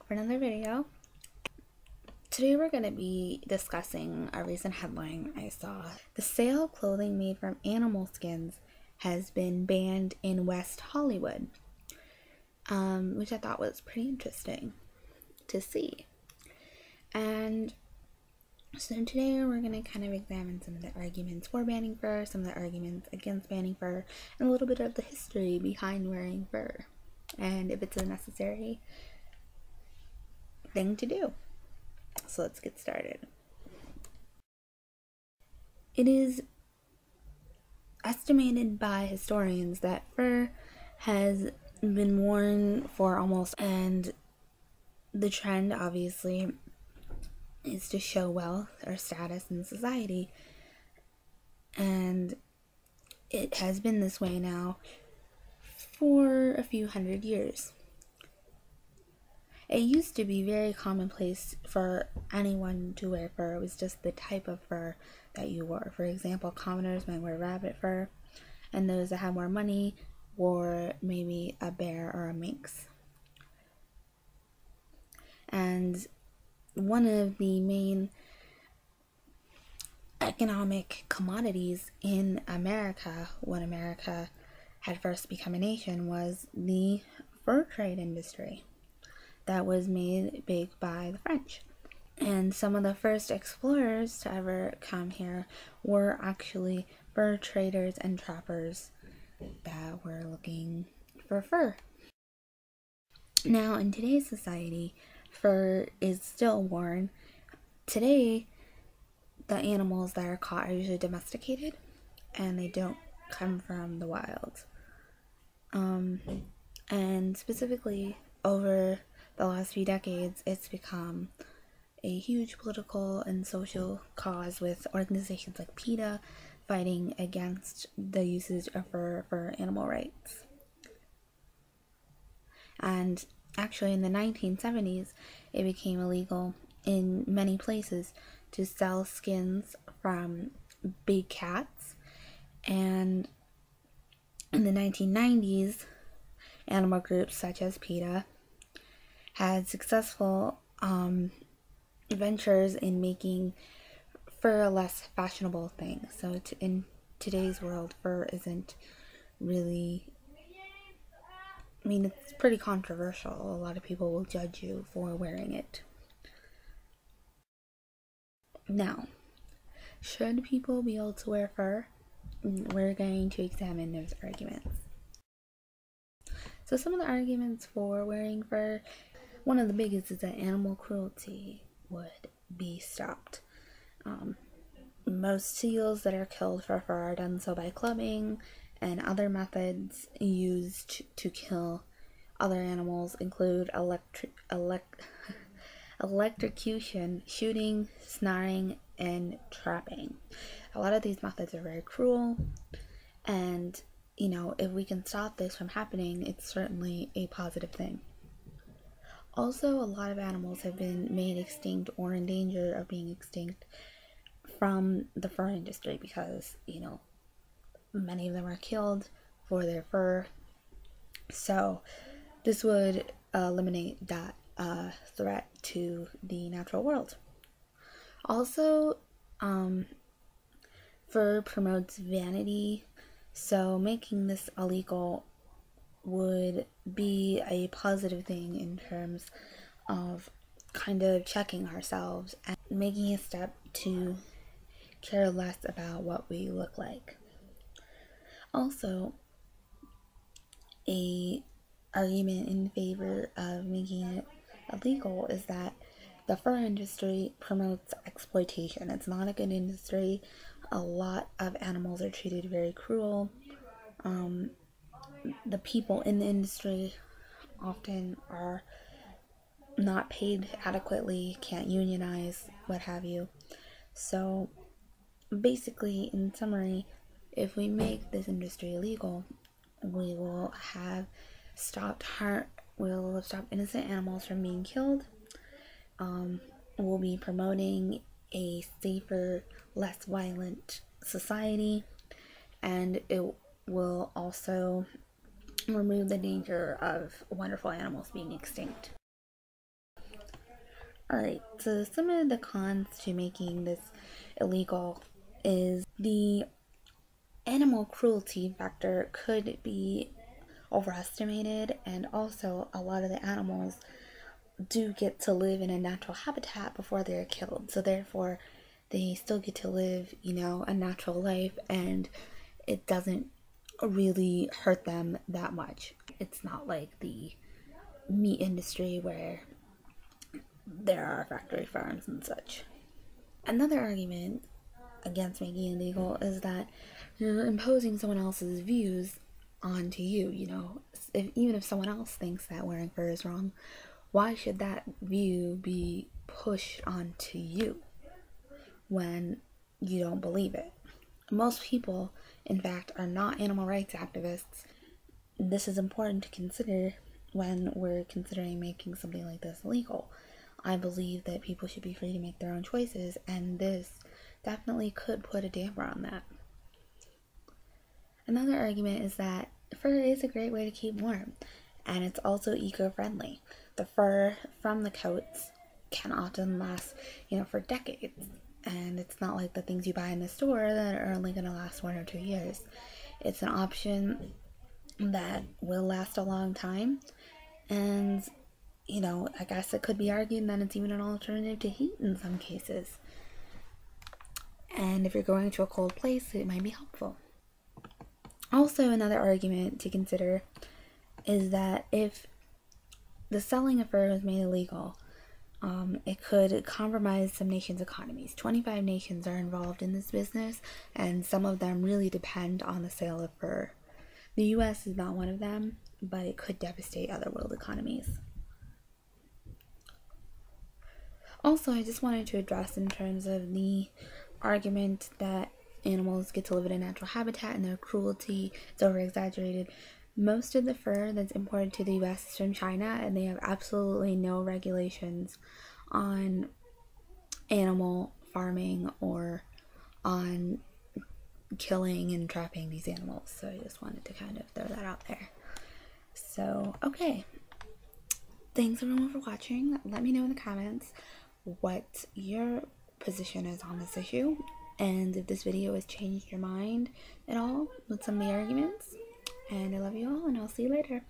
back for another video. Today we're going to be discussing a recent headline I saw. The sale of clothing made from animal skins has been banned in West Hollywood, which I thought was pretty interesting to see. And so today we're going to kind of examine some of the arguments for banning fur, some of the arguments against banning fur, and a little bit of the history behind wearing fur, and if it's a necessary thing to do. So let's get started. It is estimated by historians that fur has been worn for almost, and the trend obviously is to show wealth or status in society, and it has been this way now for a few hundred years. It used to be very commonplace for anyone to wear fur. It was just the type of fur that you wore. For example, commoners might wear rabbit fur, and those that had more money wore maybe a bear or a minx. And one of the main economic commodities in America, when America had first become a nation, was the fur trade industry that was made big by the French. And some of the first explorers to ever come here were actually fur traders and trappers that were looking for fur. Now, in today's society, fur is still worn. Today, the animals that are caught are usually domesticated, and they don't come from the wild. And specifically, over the last few decades, it's become a huge political and social cause, with organizations like PETA fighting against the usage of fur for animal rights. And actually, in the 1970s, it became illegal in many places to sell skins from big cats. And in the 1990s, animal groups such as PETA had successful ventures in making fur a less fashionable thing. So in today's world, fur isn't really, it's pretty controversial. A lot of people will judge you for wearing it. Now, should people be able to wear fur? We're going to examine those arguments. So some of the arguments for wearing fur, one of the biggest is that animal cruelty would be stopped. Most seals that are killed for fur are done so by clubbing, and other methods used to kill other animals include electrocution, shooting, snaring, and trapping. A lot of these methods are very cruel, and if we can stop this from happening, it's certainly a positive thing. Also, a lot of animals have been made extinct or in danger of being extinct from the fur industry because, many of them are killed for their fur. So this would eliminate that threat to the natural world. Also, fur promotes vanity, so making this illegal would be a positive thing in terms of kind of checking ourselves and making a step to care less about what we look like. Also, a argument in favor of making it illegal is that the fur industry promotes exploitation. It's not a good industry. A lot of animals are treated very cruel. The people in the industry often are not paid adequately, can't unionize, what have you. So basically, in summary, if we make this industry illegal, we will have stopped innocent animals from being killed. We'll be promoting a safer, less violent society, and it will also remove the danger of wonderful animals being extinct. Alright, so some of the cons to making this illegal is the animal cruelty factor could be overestimated, and also a lot of the animals do get to live in a natural habitat before they're killed, so therefore they still get to live, a natural life, and it doesn't really hurt them that much. It's not like the meat industry where there are factory farms and such. Another argument against making it illegal is that you're imposing someone else's views onto you. Even if someone else thinks that wearing fur is wrong, why should that view be pushed onto you when you don't believe it? Most people, in fact, are not animal rights activists. This is important to consider when we're considering making something like this legal. I believe that people should be free to make their own choices, and this definitely could put a damper on that. Another argument is that fur is a great way to keep warm, and it's also eco-friendly. The fur from the coats can often last, for decades, and it's not like the things you buy in the store that are only going to last 1 or 2 years. It's an option that will last a long time, and I guess it could be argued that it's even an alternative to heat in some cases. And if you're going to a cold place, it might be helpful. Also, another argument to consider is that if the selling of fur was made illegal, it could compromise some nations' economies. 25 nations are involved in this business, and some of them really depend on the sale of fur. The US is not one of them, but it could devastate other world economies. Also, I just wanted to address in terms of the argument that animals get to live in a natural habitat and their cruelty is over-exaggerated. Most of the fur that's imported to the US is from China, and they have absolutely no regulations on animal farming or on killing and trapping these animals. So I just wanted to kind of throw that out there. So, okay. Thanks everyone for watching. Let me know in the comments what your position is on this issue, and if this video has changed your mind at all with some of the arguments. And I love you all, and I'll see you later.